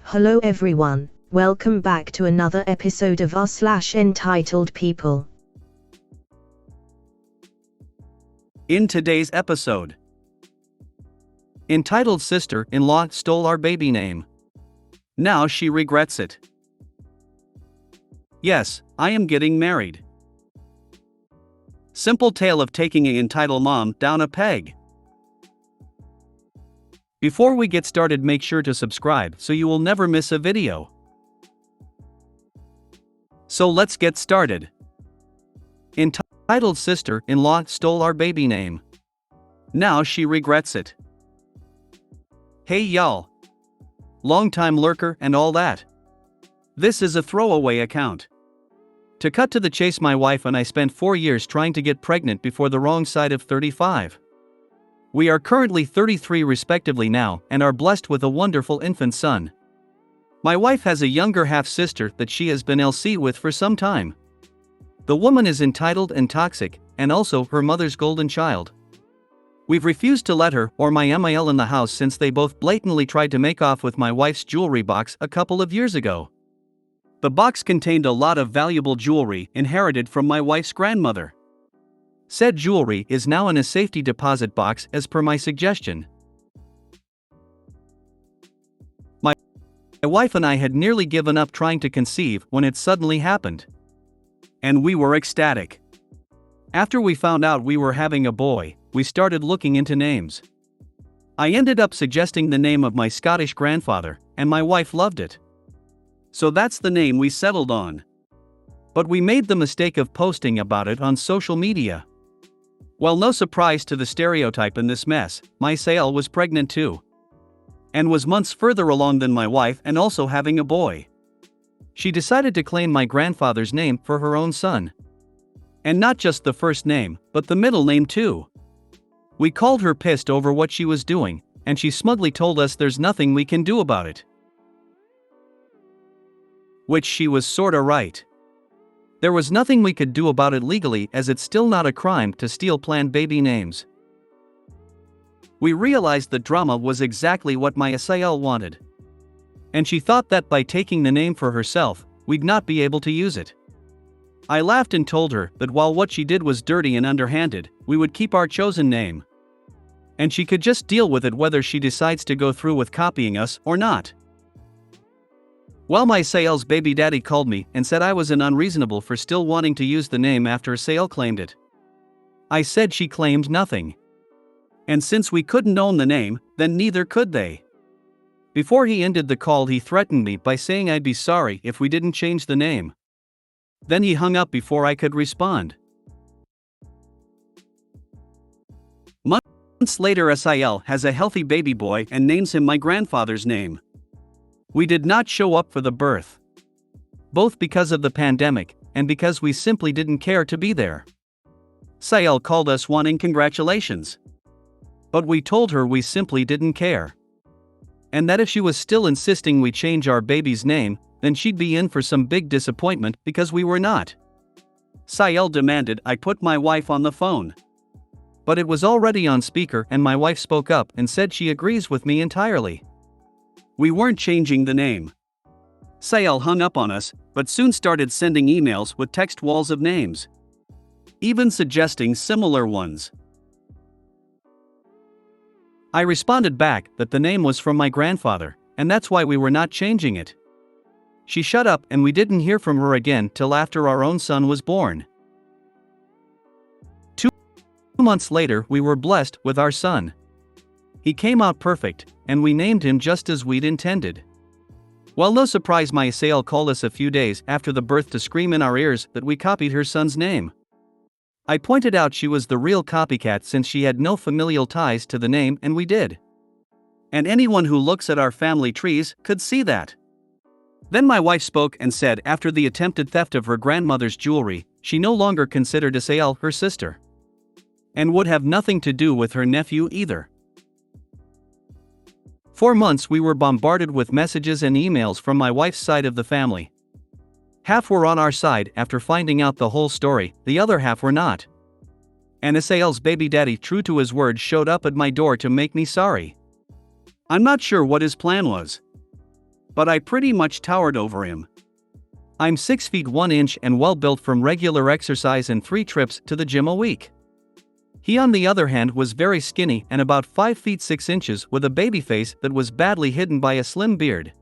Hello everyone, welcome back to another episode of r/entitled people. In today's episode, entitled sister-in-law stole our baby name. Now she regrets it. Yes, I am getting married. Simple tale of taking an entitled mom down a peg. Before we get started, make sure to subscribe so you will never miss a video. So let's get started. Entitled sister-in-law stole our baby name. Now she regrets it. Hey y'all. Long-time lurker and all that. This is a throwaway account. To cut to the chase, my wife and I spent 4 years trying to get pregnant before the wrong side of 35. We are currently 33 respectively now and are blessed with a wonderful infant son. My wife has a younger half-sister that she has been LC with for some time. The woman is entitled and toxic, and also her mother's golden child. We've refused to let her or my MIL in the house since they both blatantly tried to make off with my wife's jewelry box a couple of years ago. The box contained a lot of valuable jewelry inherited from my wife's grandmother. Said jewelry is now in a safety deposit box as per my suggestion. My wife and I had nearly given up trying to conceive when it suddenly happened. And we were ecstatic. After we found out we were having a boy, we started looking into names. I ended up suggesting the name of my Scottish grandfather, and my wife loved it. So that's the name we settled on. But we made the mistake of posting about it on social media. Well, no surprise to the stereotype in this mess, my Sael was pregnant too. And was months further along than my wife and also having a boy. She decided to claim my grandfather's name for her own son. And not just the first name, but the middle name too. We called her pissed over what she was doing, and she smugly told us there's nothing we can do about it. Which she was sorta right. There was nothing we could do about it legally, as it's still not a crime to steal planned baby names. We realized the drama was exactly what my Sael wanted. And she thought that by taking the name for herself, we'd not be able to use it. I laughed and told her that while what she did was dirty and underhanded, we would keep our chosen name. And she could just deal with it whether she decides to go through with copying us or not. Well, my Sael's baby daddy called me and said I was unreasonable for still wanting to use the name after Sael claimed it. I said she claimed nothing. And since we couldn't own the name, then neither could they. Before he ended the call, he threatened me by saying I'd be sorry if we didn't change the name. Then he hung up before I could respond. Months later, Sael has a healthy baby boy and names him my grandfather's name. We did not show up for the birth. Both because of the pandemic, and because we simply didn't care to be there. Sael called us wanting congratulations. But we told her we simply didn't care. And that if she was still insisting we change our baby's name, then she'd be in for some big disappointment because we were not. Sael demanded I put my wife on the phone. But it was already on speaker and my wife spoke up and said she agrees with me entirely. We weren't changing the name. Sael hung up on us, but soon started sending emails with text walls of names. Even suggesting similar ones. I responded back that the name was from my grandfather, and that's why we were not changing it. She shut up and we didn't hear from her again till after our own son was born. 2 months later, we were blessed with our son. He came out perfect, and we named him just as we'd intended. Well, no surprise, my Sael called us a few days after the birth to scream in our ears that we copied her son's name. I pointed out she was the real copycat since she had no familial ties to the name, and we did. And anyone who looks at our family trees could see that. Then my wife spoke and said after the attempted theft of her grandmother's jewelry, she no longer considered Sael her sister. And would have nothing to do with her nephew either. For months we were bombarded with messages and emails from my wife's side of the family. Half were on our side after finding out the whole story, the other half were not. And Sael's baby daddy, true to his word, showed up at my door to make me sorry. I'm not sure what his plan was. but I pretty much towered over him. I'm 6 feet 1 inch and well built from regular exercise and 3 trips to the gym a week. He on the other hand was very skinny and about 5 feet 6 inches with a baby face that was badly hidden by a slim beard.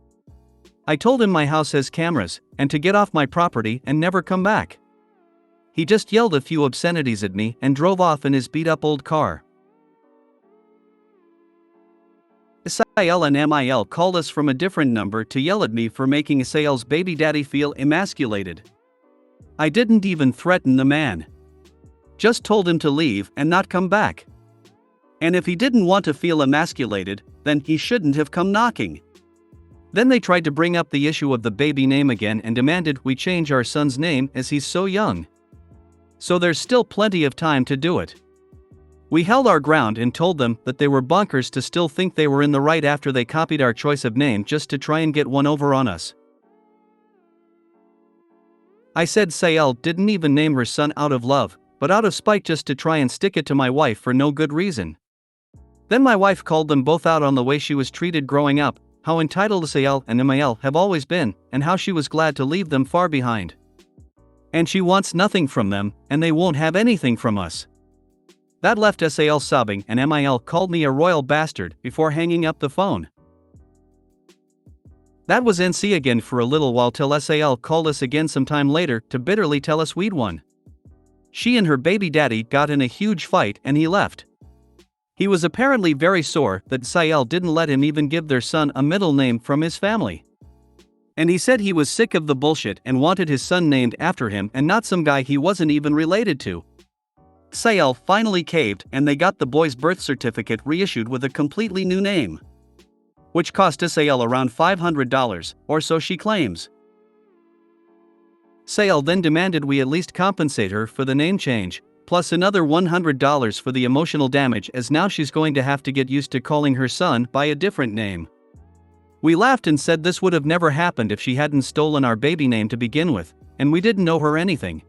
I told him my house has cameras, and to get off my property and never come back. He just yelled a few obscenities at me and drove off in his beat-up old car. SIL and MIL called us from a different number to yell at me for making SIL's baby daddy feel emasculated. I didn't even threaten the man. Just told him to leave and not come back. And if he didn't want to feel emasculated, then he shouldn't have come knocking. Then they tried to bring up the issue of the baby name again and demanded we change our son's name as he's so young. So there's still plenty of time to do it. We held our ground and told them that they were bonkers to still think they were in the right after they copied our choice of name just to try and get one over on us. I said SIL didn't even name her son out of love, but out of spite just to try and stick it to my wife for no good reason. Then my wife called them both out on the way she was treated growing up, how entitled SIL and MIL have always been, and how she was glad to leave them far behind. And she wants nothing from them, and they won't have anything from us. That left SIL sobbing and MIL called me a royal bastard before hanging up the phone. That was NC again for a little while till SIL called us again sometime later to bitterly tell us we'd won. She and her baby daddy got in a huge fight and he left. He was apparently very sore that SIL didn't let him even give their son a middle name from his family. And he said he was sick of the bullshit and wanted his son named after him and not some guy he wasn't even related to. SIL finally caved and they got the boy's birth certificate reissued with a completely new name. Which cost SIL around $500, or so she claims. SIL then demanded we at least compensate her for the name change, plus another $100 for the emotional damage as now she's going to have to get used to calling her son by a different name. We laughed and said this would have never happened if she hadn't stolen our baby name to begin with, and we didn't know her anything.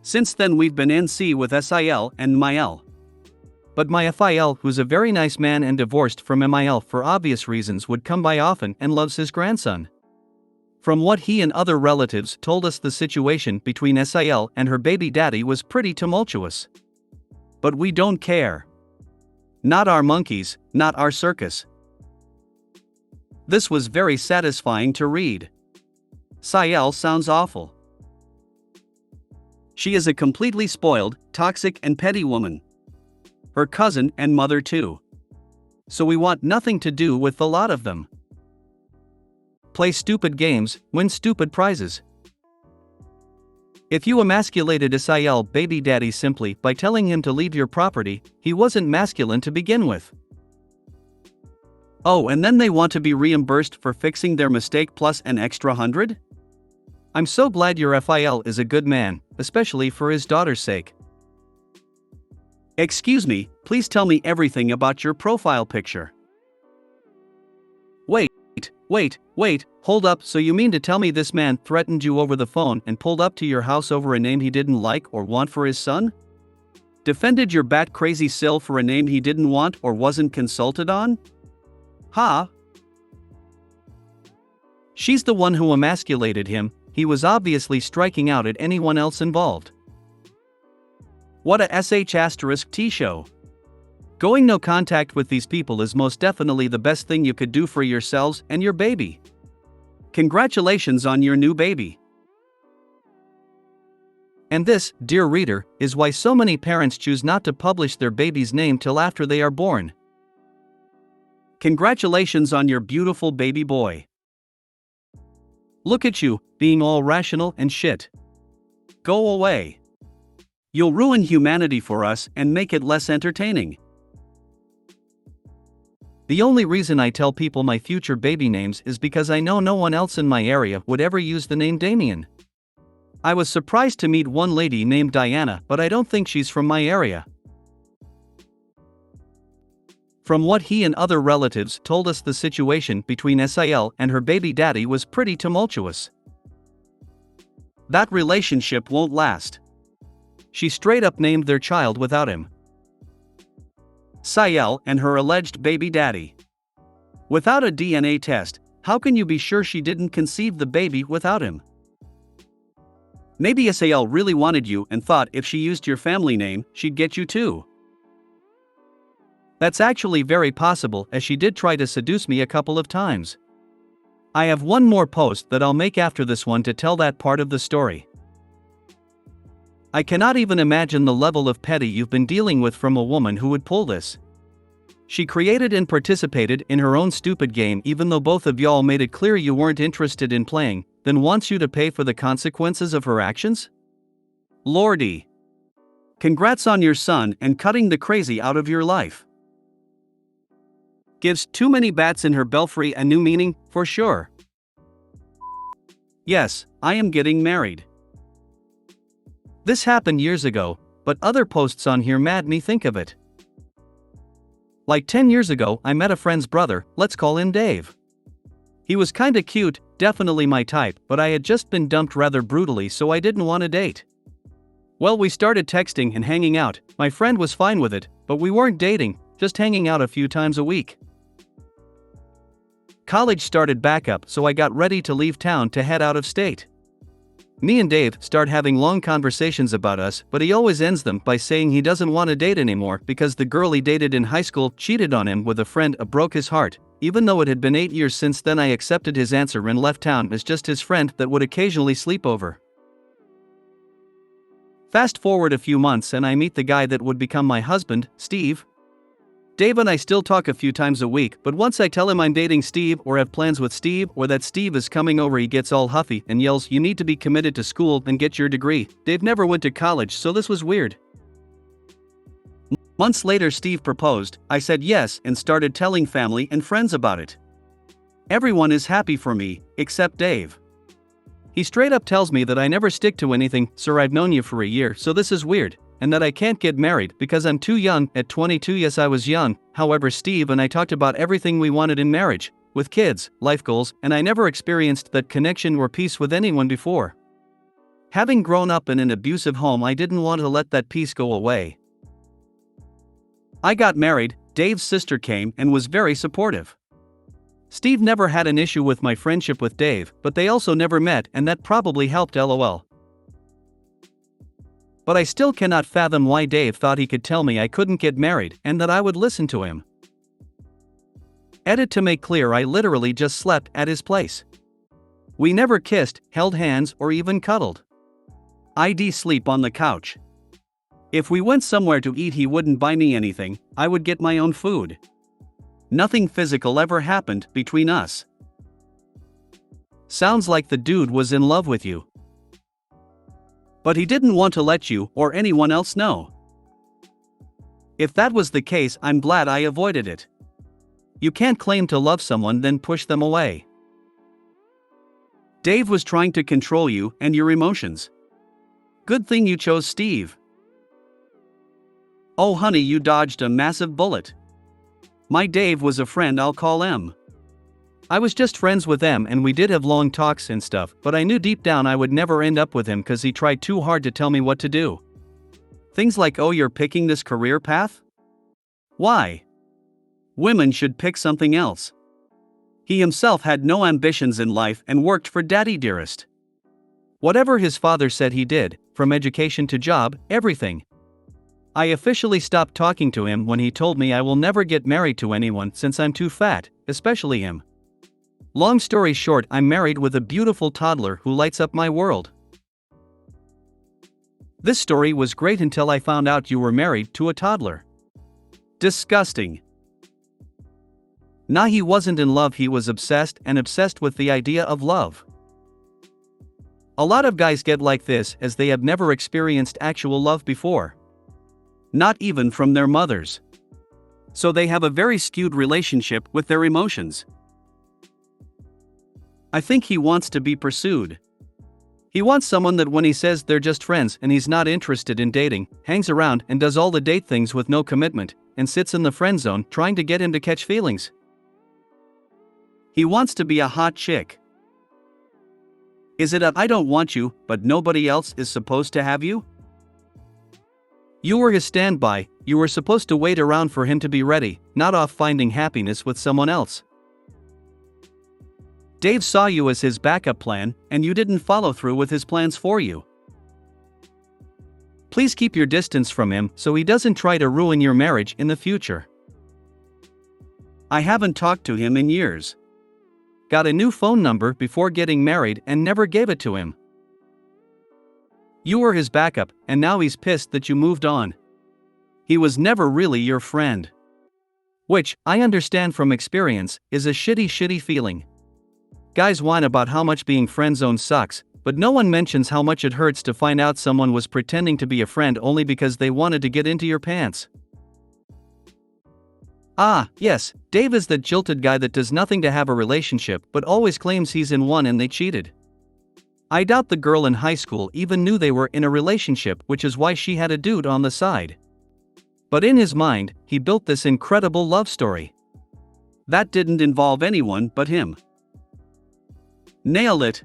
Since then we've been NC with SIL and MIL. But my FIL, who's a very nice man and divorced from MIL for obvious reasons, would come by often and loves his grandson. From what he and other relatives told us, the situation between SIL and her baby daddy was pretty tumultuous. But we don't care. Not our monkeys, not our circus. This was very satisfying to read. SIL sounds awful. She is a completely spoiled, toxic and petty woman. Her cousin and mother too. So we want nothing to do with the lot of them. Play stupid games, win stupid prizes. If you emasculated SIL baby daddy simply by telling him to leave your property, he wasn't masculine to begin with. Oh, and then they want to be reimbursed for fixing their mistake plus an extra $100? I'm so glad your FIL is a good man, especially for his daughter's sake. Excuse me, please tell me everything about your profile picture. Wait, hold up, so you mean to tell me this man threatened you over the phone and pulled up to your house over a name he didn't like or want for his son? Defended your bat-crazy Sil for a name he didn't want or wasn't consulted on? Ha! She's the one who emasculated him, he was obviously striking out at anyone else involved. What a *T show. Going no contact with these people is most definitely the best thing you could do for yourselves and your baby. Congratulations on your new baby. And this, dear reader, is why so many parents choose not to publish their baby's name till after they are born. Congratulations on your beautiful baby boy. Look at you, being all rational and shit. Go away. You'll ruin humanity for us and make it less entertaining. The only reason I tell people my future baby names is because I know no one else in my area would ever use the name Damien. I was surprised to meet one lady named Diana, but I don't think she's from my area. From what he and other relatives told us, the situation between SIL and her baby daddy was pretty tumultuous. That relationship won't last. She straight up named their child without him. SIL and her alleged baby daddy. Without a DNA test, How can you be sure she didn't conceive the baby without him? Maybe Sal really wanted you and thought if she used your family name, she'd get you too. That's actually very possible, as she did try to seduce me a couple of times. I have one more post that I'll make after this one to tell that part of the story. I cannot even imagine the level of petty you've been dealing with from a woman who would pull this. She created and participated in her own stupid game even though both of y'all made it clear you weren't interested in playing, then wants you to pay for the consequences of her actions? Lordy. Congrats on your son and cutting the crazy out of your life. Gives too many bats in her belfry a new meaning, for sure. Yes, I am getting married. This happened years ago, but other posts on here made me think of it. Like 10 years ago, I met a friend's brother, let's call him Dave. He was kinda cute, definitely my type, but I had just been dumped rather brutally, so I didn't want to date. Well, we started texting and hanging out. My friend was fine with it, but we weren't dating, just hanging out a few times a week. College started back up, so I got ready to leave town to head out of state. Me and Dave start having long conversations about us, but he always ends them by saying he doesn't want to date anymore because the girl he dated in high school cheated on him with a friend. Broke his heart. Even though it had been 8 years since then, I accepted his answer and left town as just his friend that would occasionally sleep over. Fast forward a few months and I meet the guy that would become my husband, Steve. Dave and I still talk a few times a week, but once I tell him I'm dating Steve or have plans with Steve or that Steve is coming over, he gets all huffy and yells, "You need to be committed to school and get your degree." Dave never went to college, so this was weird. Months later, Steve proposed. I said yes and started telling family and friends about it. Everyone is happy for me, except Dave. He straight up tells me that I never stick to anything. "Sir, I've known you for a year, so this is weird. And that I can't get married because I'm too young." At 22, yes, I was young. However, Steve and I talked about everything we wanted in marriage, with kids, life goals, and I never experienced that connection or peace with anyone before. Having grown up in an abusive home, I didn't want to let that peace go away. I got married. Dave's sister came and was very supportive. Steve never had an issue with my friendship with Dave, but they also never met, and that probably helped, lol. But I still cannot fathom why Dave thought he could tell me I couldn't get married and that I would listen to him. Edit: to make clear, I literally just slept at his place. We never kissed, held hands, or even cuddled. I'd sleep on the couch. If we went somewhere to eat, he wouldn't buy me anything, I would get my own food. Nothing physical ever happened between us. Sounds like the dude was in love with you. But he didn't want to let you or anyone else know. If that was the case, I'm glad I avoided it. You can't claim to love someone then push them away. Dave was trying to control you and your emotions. Good thing you chose Steve. Oh honey, you dodged a massive bullet. My Dave was a friend, I'll call him. I was just friends with him and we did have long talks and stuff, but I knew deep down I would never end up with him cause he tried too hard to tell me what to do. Things like, "Oh, you're picking this career path? Why? Women should pick something else." He himself had no ambitions in life and worked for Daddy Dearest. Whatever his father said he did, from education to job, everything. I officially stopped talking to him when he told me I will never get married to anyone since I'm too fat, especially him. Long story short, I'm married with a beautiful toddler who lights up my world. This story was great until I found out you were married to a toddler. Disgusting. Nah, he wasn't in love, he was obsessed with the idea of love. A lot of guys get like this as they have never experienced actual love before. Not even from their mothers. So they have a very skewed relationship with their emotions. I think he wants to be pursued. He wants someone that when he says they're just friends and he's not interested in dating, hangs around and does all the date things with no commitment, and sits in the friend zone trying to get him to catch feelings. He wants to be a hot chick. Is it a "I don't want you, but nobody else is supposed to have you"? You were his standby, you were supposed to wait around for him to be ready, not off finding happiness with someone else. Dave saw you as his backup plan, and you didn't follow through with his plans for you. Please keep your distance from him so he doesn't try to ruin your marriage in the future. I haven't talked to him in years. Got a new phone number before getting married and never gave it to him. You were his backup, and now he's pissed that you moved on. He was never really your friend. Which, I understand from experience, is a shitty feeling. Guys whine about how much being friend-zoned sucks, but no one mentions how much it hurts to find out someone was pretending to be a friend only because they wanted to get into your pants. Ah, yes, Dave is that jilted guy that does nothing to have a relationship but always claims he's in one and they cheated. I doubt the girl in high school even knew they were in a relationship, which is why she had a dude on the side. But in his mind, he built this incredible love story. That didn't involve anyone but him. Nailed it.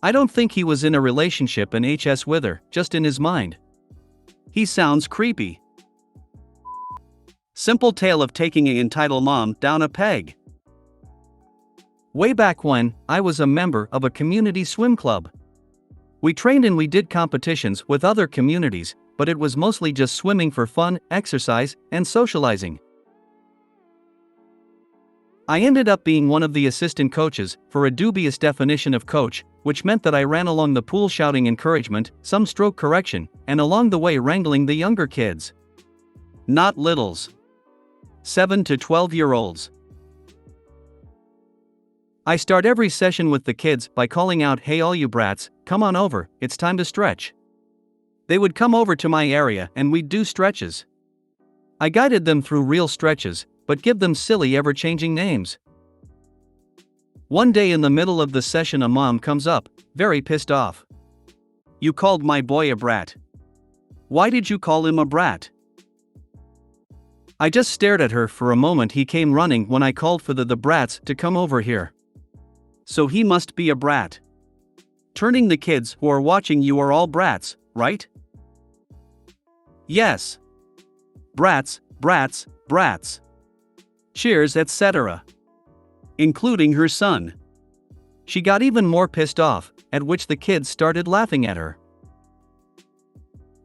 I don't think he was in a relationship and HS with her, just in his mind. He sounds creepy. Simple tale of taking an entitled mom down a peg. Way back when, I was a member of a community swim club. We trained and we did competitions with other communities, but it was mostly just swimming for fun, exercise, and socializing. I ended up being one of the assistant coaches, for a dubious definition of coach, which meant that I ran along the pool shouting encouragement, some stroke correction, and along the way wrangling the younger kids. Not littles. 7 to 12-year-olds. I start every session with the kids by calling out, "Hey all you brats, come on over, it's time to stretch." They would come over to my area and we'd do stretches. I guided them through real stretches, but give them silly ever-changing names. One day in the middle of the session a mom comes up, very pissed off. "You called my boy a brat. Why did you call him a brat?" I just stared at her for a moment. He came running when I called for the brats to come over here. So he must be a brat. Turning the kids who are watching, you are all brats, right? Yes. Brats, brats, brats. Cheers, etc. Including her son. She got even more pissed off, at which the kids started laughing at her.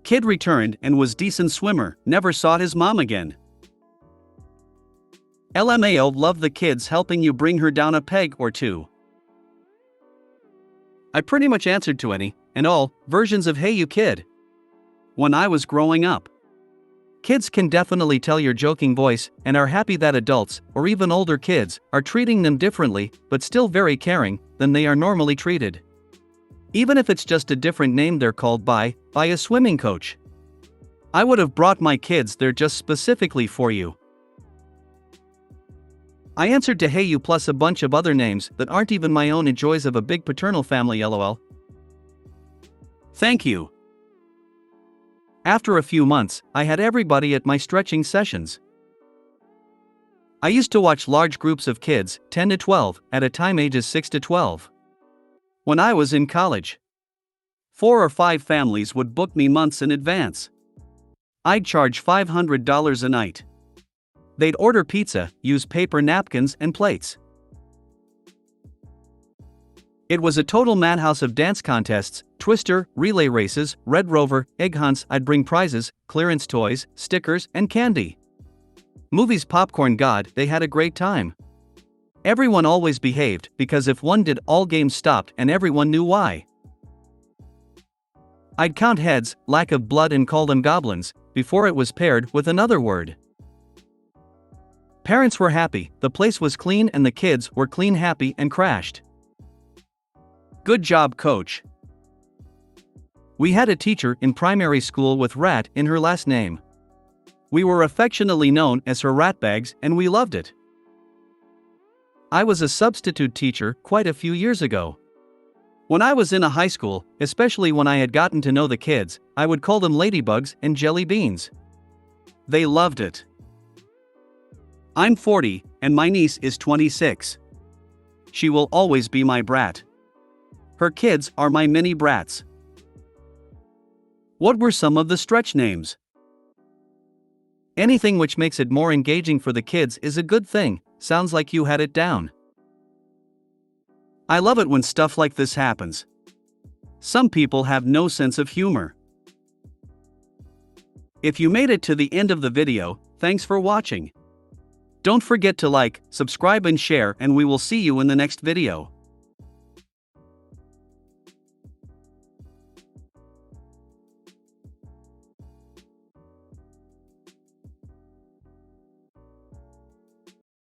Kid returned and was decent swimmer, never saw his mom again. LMAO, love the kids helping you bring her down a peg or two. I pretty much answered to any and all versions of "Hey you kid" when I was growing up. Kids can definitely tell your joking voice and are happy that adults, or even older kids, are treating them differently, but still very caring, than they are normally treated. Even if it's just a different name they're called by a swimming coach. I would have brought my kids there just specifically for you. I answered to "Hey you" plus a bunch of other names that aren't even my own. Joys of a big paternal family, lol. Thank you. After a few months, I had everybody at my stretching sessions. I used to watch large groups of kids, 10 to 12, at a time, ages 6 to 12. When I was in college, 4 or 5 families would book me months in advance. I'd charge $500 a night. They'd order pizza, use paper napkins and plates. It was a total madhouse of dance contests, twister, relay races, Red Rover, egg hunts. I'd bring prizes, clearance toys, stickers, and candy. Movies, popcorn. God, they had a great time. Everyone always behaved, because if one did, all games stopped and everyone knew why. I'd count heads, lack of blood, and call them goblins, before it was paired with another word. Parents were happy, the place was clean, and the kids were clean, happy, and crashed. Good job, coach. We had a teacher in primary school with rat in her last name. We were affectionately known as her ratbags, and we loved it. I was a substitute teacher quite a few years ago. When I was in a high school, especially when I had gotten to know the kids, I would call them ladybugs and jelly beans. They loved it. I'm 40, and my niece is 26. She will always be my brat. Her kids are my mini brats. What were some of the stretch names? Anything which makes it more engaging for the kids is a good thing. Sounds like you had it down. I love it when stuff like this happens. Some people have no sense of humor. If you made it to the end of the video, thanks for watching. Don't forget to like, subscribe and share, and we will see you in the next video.